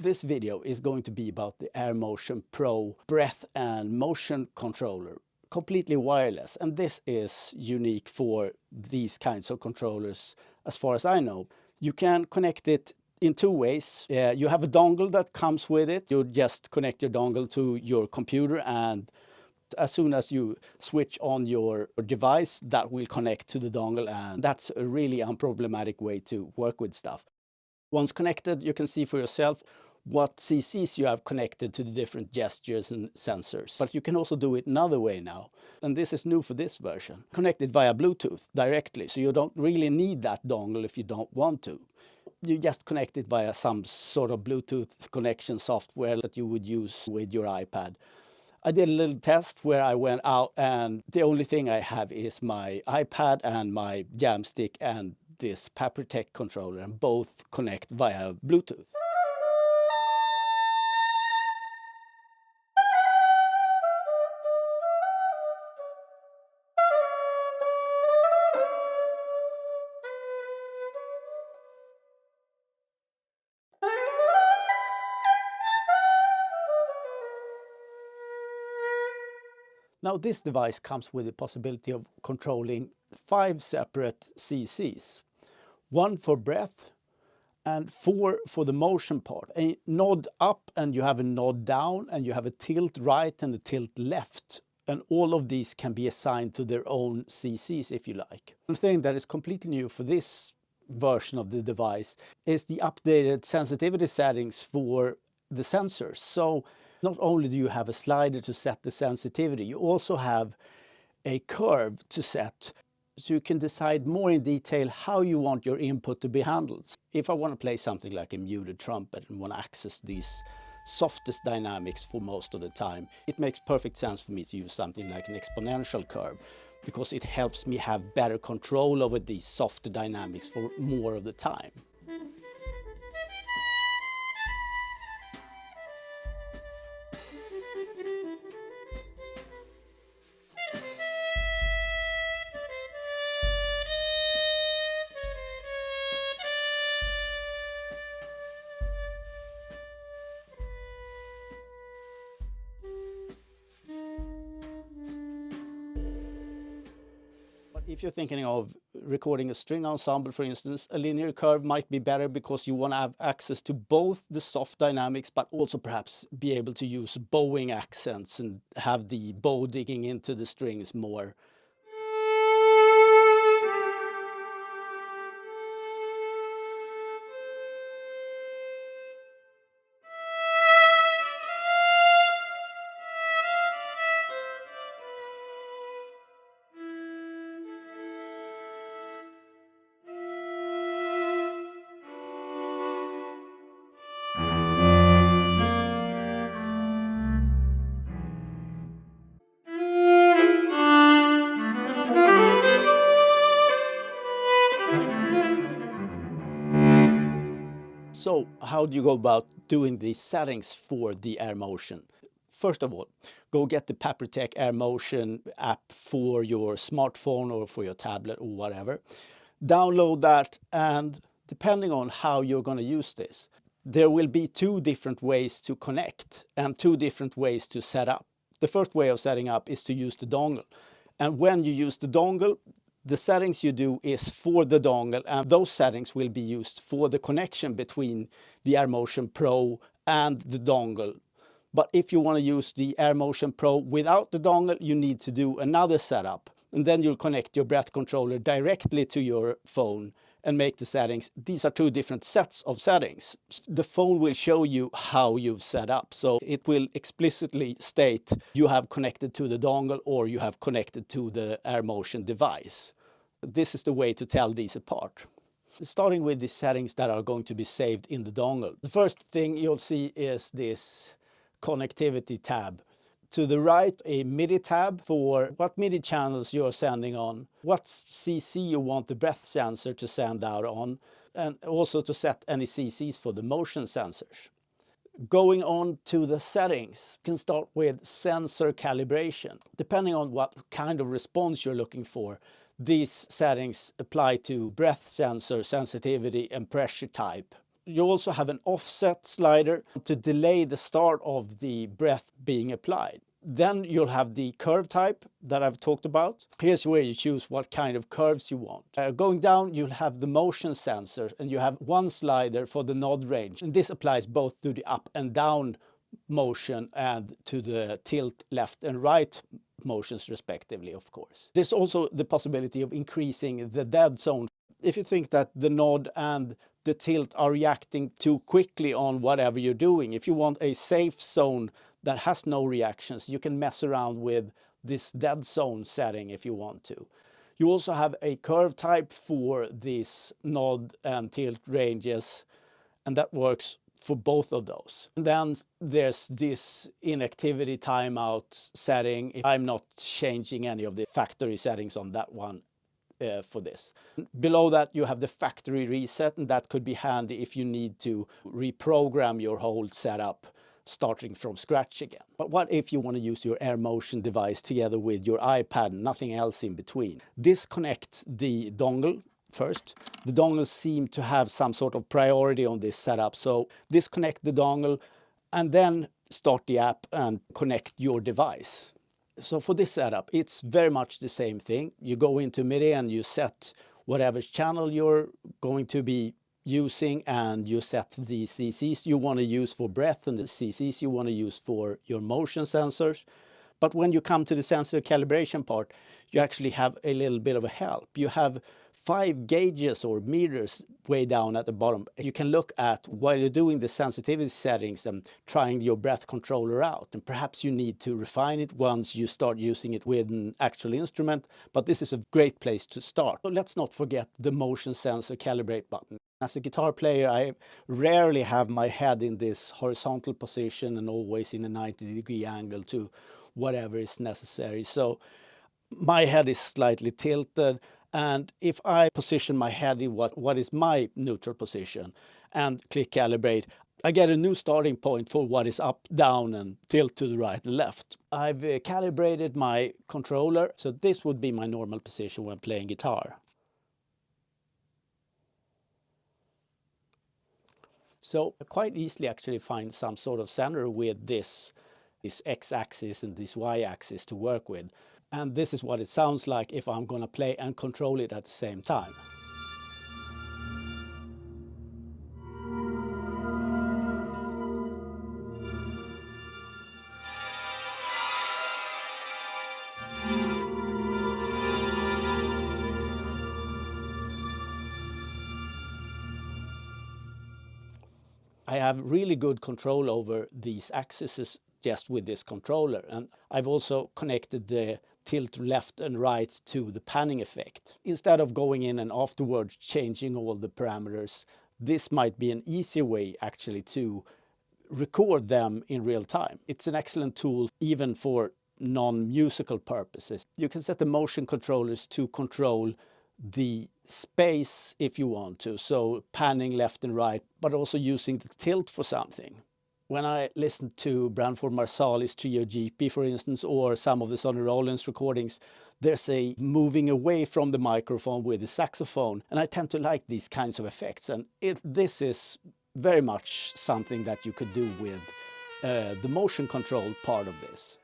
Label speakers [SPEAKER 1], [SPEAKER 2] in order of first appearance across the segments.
[SPEAKER 1] This video is going to be about the AirMotion Pro breath and motion controller, completely wireless, and this is unique for these kinds of controllers as far as I know. You can connect it in two ways. You have a dongle that comes with it. You just connect your dongle to your computer, and as soon as you switch on your device, that will connect to the dongle, and that's a really unproblematic way to work with stuff. Once connected, you can see for yourself what CCs you have connected to the different gestures and sensors. But you can also do it another way now, and this is new for this version. Connect it via Bluetooth directly, so you don't really need that dongle if you don't want to. You just connect it via some sort of Bluetooth connection software that you would use with your iPad. I did a little test where I went out, and the only thing I have is my iPad and my Jamstik and this Papritech controller, and both connect via Bluetooth. Now this device comes with the possibility of controlling 5 separate CCs. 1 for breath and 4 for the motion part. A nod up and you have a nod down, and you have a tilt right and a tilt left. And all of these can be assigned to their own CCs if you like. One thing that is completely new for this version of the device is the updated sensitivity settings for the sensors. So not only do you have a slider to set the sensitivity, you also have a curve to set, so you can decide more in detail how you want your input to be handled. If I want to play something like a muted trumpet and want to access these softest dynamics for most of the time, it makes perfect sense for me to use something like an exponential curve, because it helps me have better control over these softer dynamics for more of the time. If you're thinking of recording a string ensemble, for instance, a linear curve might be better because you want to have access to both the soft dynamics, but also perhaps be able to use bowing accents and have the bow digging into the strings more. So how do you go about doing these settings for the AirMotion? First of all, go get the Papritech Airmotion app for your smartphone or for your tablet or whatever. Download that, and depending on how you're going to use this, there will be 2 different ways to connect and 2 different ways to set up. The first way of setting up is to use the dongle. And when you use the dongle, the settings you do is for the dongle, and those settings will be used for the connection between the AirMotion Pro and the dongle. But if you want to use the AirMotion Pro without the dongle, you need to do another setup. And then you'll connect your breath controller directly to your phone and make the settings. These are 2 different sets of settings. The phone will show you how you've set up. So it will explicitly state you have connected to the dongle or you have connected to the AirMotion device. This is the way to tell these apart. Starting with the settings that are going to be saved in the dongle. The first thing you'll see is this connectivity tab. To the right, a MIDI tab for what MIDI channels you're sending on, what CC you want the breath sensor to send out on, and also to set any CCs for the motion sensors. Going on to the settings, you can start with sensor calibration. Depending on what kind of response you're looking for, these settings apply to breath sensor sensitivity and pressure type. You also have an offset slider to delay the start of the breath being applied. Then you'll have the curve type that I've talked about. Here's where you choose what kind of curves you want. Going down, you'll have the motion sensor, and you have one slider for the nod range. And this applies both to the up and down motion and to the tilt left and right motions respectively, of course. There's also the possibility of increasing the dead zone. If you think that the nod and the tilt are reacting too quickly on whatever you're doing, if you want a safe zone that has no reactions, you can mess around with this dead zone setting if you want to. You also have a curve type for these nod and tilt ranges, and that works for both of those. And then there's this inactivity timeout setting. I'm not changing any of the factory settings on that one for this. Below that you have the factory reset, and that could be handy if you need to reprogram your whole setup starting from scratch again. But what if you want to use your AirMotion device together with your iPad and nothing else in between? Disconnect the dongle first. The dongles seem to have some sort of priority on this setup, so disconnect the dongle and then start the app and connect your device. So for this setup, it's very much the same thing. You go into MIDI and you set whatever channel you're going to be using, and you set the CCs you want to use for breath and the CCs you want to use for your motion sensors. But when you come to the sensor calibration part, you actually have a little bit of a help. You have 5 gauges or meters way down at the bottom. You can look at while you're doing the sensitivity settings and trying your breath controller out. And perhaps you need to refine it once you start using it with an actual instrument. But this is a great place to start. So let's not forget the motion sensor calibrate button. As a guitar player, I rarely have my head in this horizontal position and always in a 90-degree angle to whatever is necessary. So my head is slightly tilted, and if I position my head in what is my neutral position and click calibrate, I get a new starting point for what is up, down, and tilt to the right and left. I've calibrated my controller, so this would be my normal position when playing guitar. So I quite easily actually find some sort of center with this x-axis and this y-axis to work with. And this is what it sounds like if I'm going to play and control it at the same time. I have really good control over these axes just with this controller, and I've also connected the tilt left and right to the panning effect. Instead of going in and afterwards changing all the parameters, this might be an easier way actually to record them in real time. It's an excellent tool even for non-musical purposes. You can set the motion controllers to control the space if you want to, so panning left and right, but also using the tilt for something. When I listen to Branford Marsali's Trio GP, for instance, or some of the Sonny Rollins recordings, there's a moving away from the microphone with the saxophone, and I tend to like these kinds of effects, and this is very much something that you could do with the motion control part of this.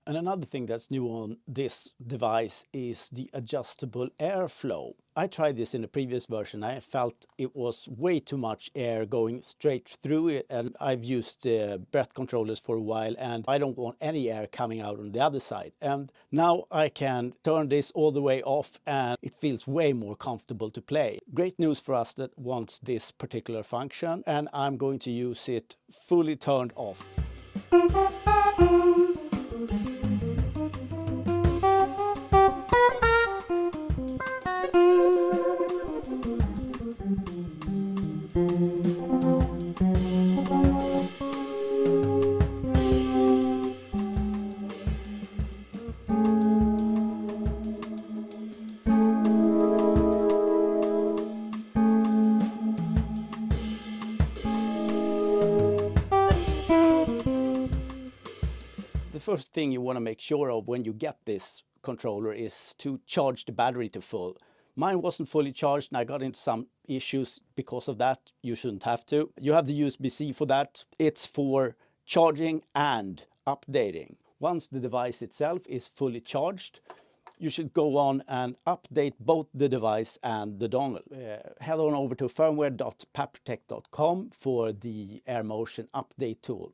[SPEAKER 1] And another thing that's new on this device is the adjustable airflow. I tried this in a previous version. I felt it was way too much air going straight through it, and I've used breath controllers for a while, and I don't want any air coming out on the other side. And now I can turn this all the way off, and it feels way more comfortable to play. Great news for us that wants this particular function, and I'm going to use it fully turned off. first thing you want to make sure of when you get this controller is to charge the battery to full. Mine wasn't fully charged and I got into some issues because of that. You shouldn't have to. You have the USB-C for that. It's for charging and updating. Once the device itself is fully charged, you should go on and update both the device and the dongle. Head on over to firmware.papritech.com for the AirMotion update tool.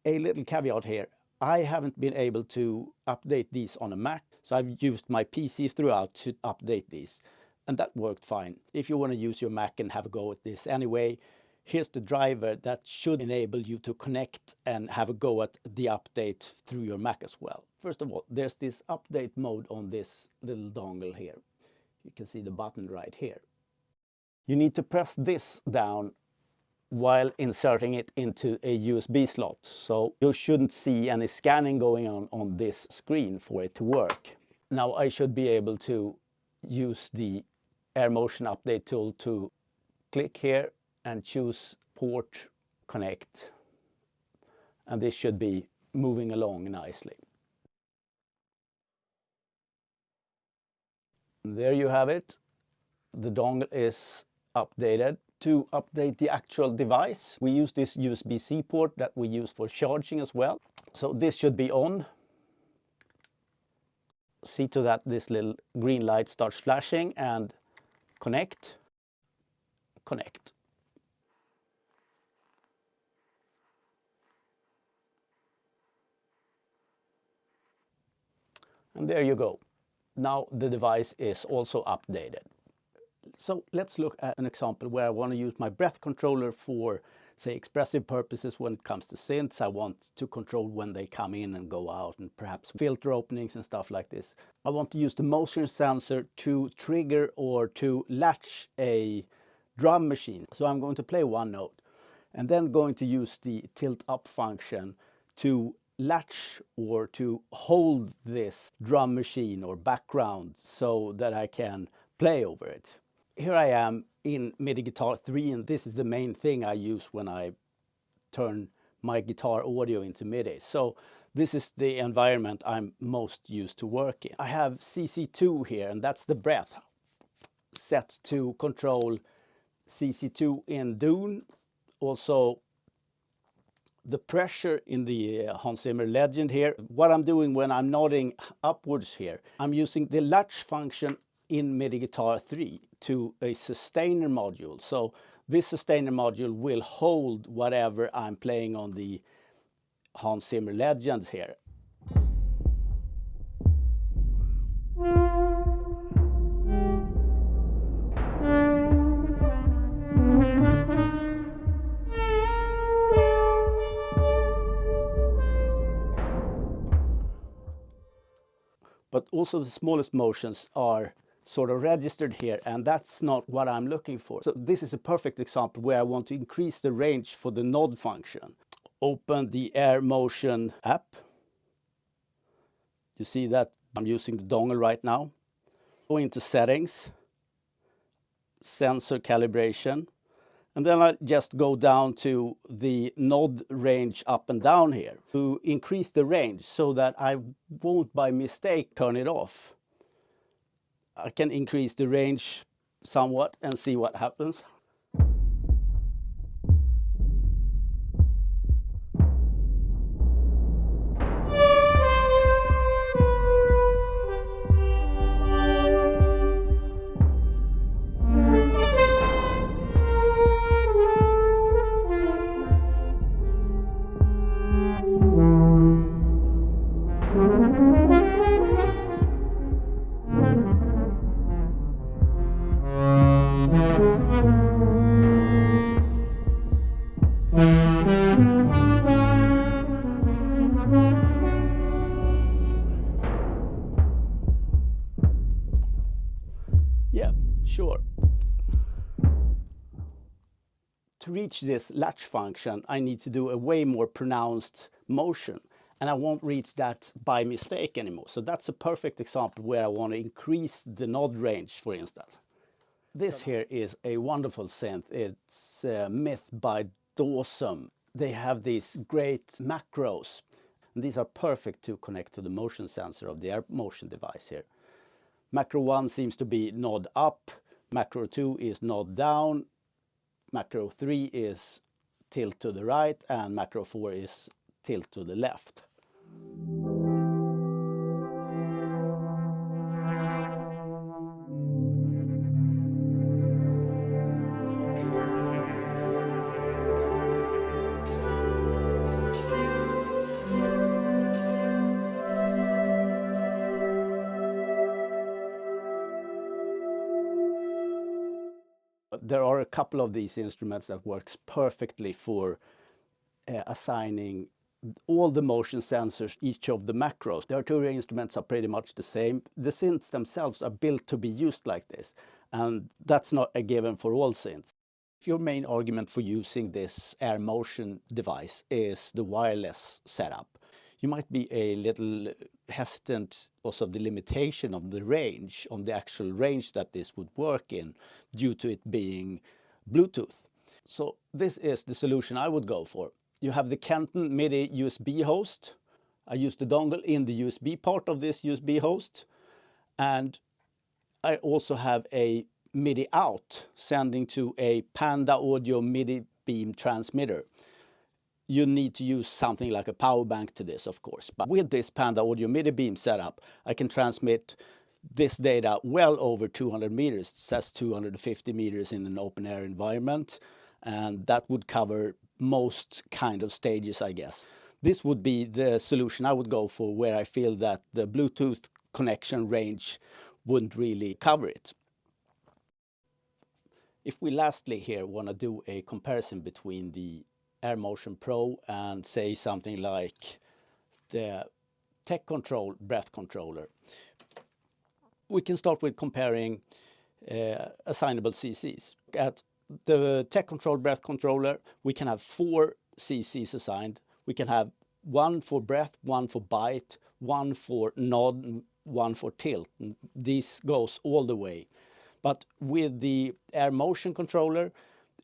[SPEAKER 1] A little caveat here. I haven't been able to update these on a Mac, so I've used my PC throughout to update these, and that worked fine. If you want to use your Mac and have a go at this anyway, here's the driver that should enable you to connect and have a go at the update through your Mac as well. First of all, there's this update mode on this little dongle here. You can see the button right here. You need to press this down while inserting it into a USB slot. So you shouldn't see any scanning going on this screen for it to work. Now I should be able to use the AirMotion update tool to click here and choose port connect. And this should be moving along nicely. And there you have it. The dongle is updated. To update the actual device, we use this USB-C port that we use for charging as well. So this should be on. See to that this little green light starts flashing and connect. Connect. And there you go. Now the device is also updated. So let's look at an example where I want to use my breath controller for, say, expressive purposes when it comes to synths. I want to control when they come in and go out and perhaps filter openings and stuff like this. I want to use the motion sensor to trigger or to latch a drum machine. So I'm going to play one note and then going to use the tilt up function to latch or to hold this drum machine or background so that I can play over it. Here I am in MIDI Guitar 3, and this is the main thing I use when I turn my guitar audio into MIDI. So this is the environment I'm most used to work in. I have CC2 here, and that's the breath set to control CC2 in Dune. Also the pressure in the Hans Zimmer Legend here. What I'm doing when I'm nodding upwards here, I'm using the latch function in MIDI Guitar 3 to a sustainer module. So this sustainer module will hold whatever I'm playing on the Hans Zimmer Legends here. But also the smallest motions are sort of registered here, and that's not what I'm looking for. So this is a perfect example where I want to increase the range for the nod function. Open the AirMotion app. You see that I'm using the dongle right now. Go into settings, sensor calibration, and then I just go down to the nod range up and down here to increase the range so that I won't by mistake turn it off. I can increase the range somewhat and see what happens. Yeah, sure. To reach this latch function, I need to do a way more pronounced motion, and I won't reach that by mistake anymore. So that's a perfect example where I want to increase the nod range, for instance. This here is a wonderful synth. It's Myth by Dawson. They have these great macros. And these are perfect to connect to the motion sensor of the AirMotion device here. Macro 1 seems to be nod up, macro 2 is nod down, macro 3 is tilt to the right, and macro 4 is tilt to the left. There are a couple of these instruments that works perfectly for assigning all the motion sensors, each of the macros. The artillery instruments are pretty much the same. The synths themselves are built to be used like this, and that's not a given for all synths. If your main argument for using this AirMotion device is the wireless setup, you might be a little hesitant because of the limitation of the range, on the actual range that this would work in, due to it being Bluetooth. So this is the solution I would go for. You have the Kenton MIDI USB host. I use the dongle in the USB part of this USB host. And I also have a MIDI out sending to a Panda Audio MIDI beam transmitter. You need to use something like a power bank to this, of course. But with this Panda Audio MIDI beam setup, I can transmit this data well over 200 meters. It says 250 meters in an open air environment. And that would cover most kind of stages, I guess. This would be the solution I would go for, where I feel that the Bluetooth connection range wouldn't really cover it. If we lastly here want to do a comparison between the AirMotion Pro and say something like the TEControl breath controller, we can start with comparing assignable CCs. At the TEControl breath controller, we can have 4 CCs assigned. We can have 1 for breath, 1 for bite, 1 for nod, 1 for tilt. This goes all the way. But with the AirMotion controller,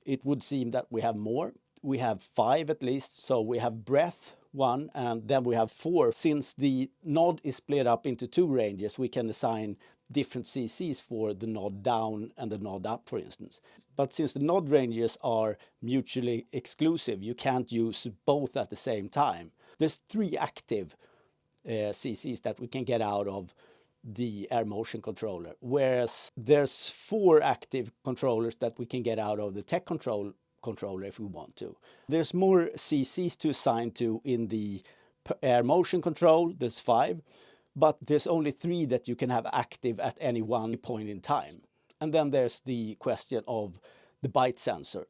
[SPEAKER 1] it would seem that we have more. We have 5 at least, so we have breath 1 and then we have 4. Since the nod is split up into 2 ranges, we can assign different CCs for the nod down and the nod up, for instance. But since the nod ranges are mutually exclusive, you can't use both at the same time. There's 3 active CCs that we can get out of the AirMotion controller, whereas there's 4 active controllers that we can get out of the TEControl controller if we want to. There's more CCs to assign to in the AirMotion control. There's 5, but there's only 3 that you can have active at any one point in time. And then there's the question of the bite sensor.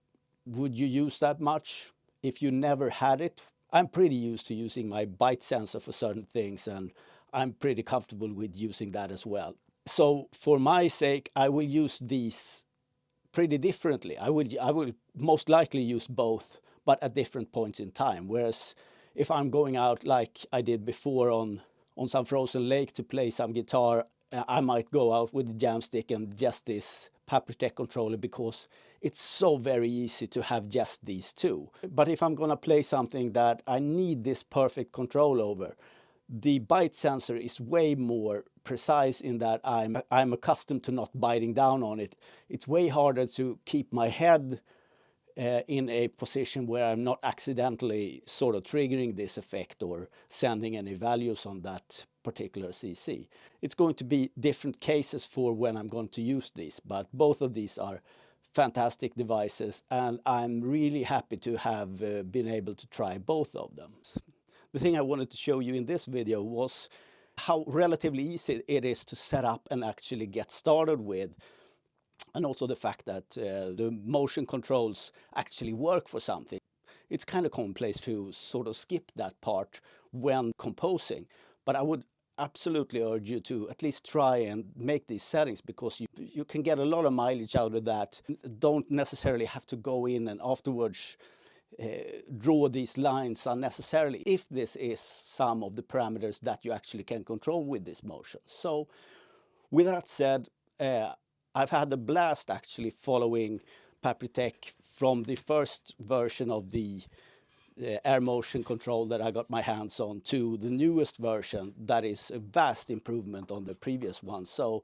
[SPEAKER 1] Would you use that much if you never had it? I'm pretty used to using my bite sensor for certain things, and I'm pretty comfortable with using that as well. So for my sake, I will use these pretty differently. I will most likely use both, but at different points in time. Whereas if I'm going out like I did before on some frozen lake to play some guitar, I might go out with the Jamstik and just this Papritech controller, because it's so very easy to have just these 2. But if I'm gonna play something that I need this perfect control over, the bite sensor is way more precise in that I'm accustomed to not biting down on it. It's way harder to keep my head in a position where I'm not accidentally sort of triggering this effect or sending any values on that particular CC. It's going to be different cases for when I'm going to use these, but both of these are fantastic devices, and I'm really happy to have been able to try both of them. The thing I wanted to show you in this video was how relatively easy it is to set up and actually get started with, and also the fact that the motion controls actually work for something. It's kind of commonplace to sort of skip that part when composing, but I would absolutely urge you to at least try and make these settings, because you can get a lot of mileage out of that. Don't necessarily have to go in and afterwards draw these lines unnecessarily, if this is some of the parameters that you actually can control with this motion. So with that said, I've had a blast actually following Papritech from the first version of the AirMotioncontroller that I got my hands on to the newest version. That is a vast improvement on the previous one. So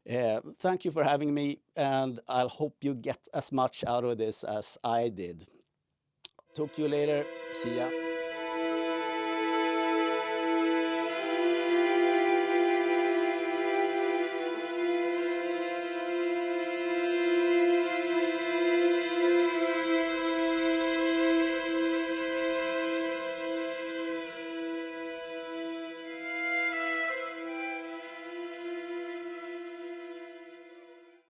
[SPEAKER 1] thank you for having me, and I hope you get as much out of this as I did. Talk to you later. See ya.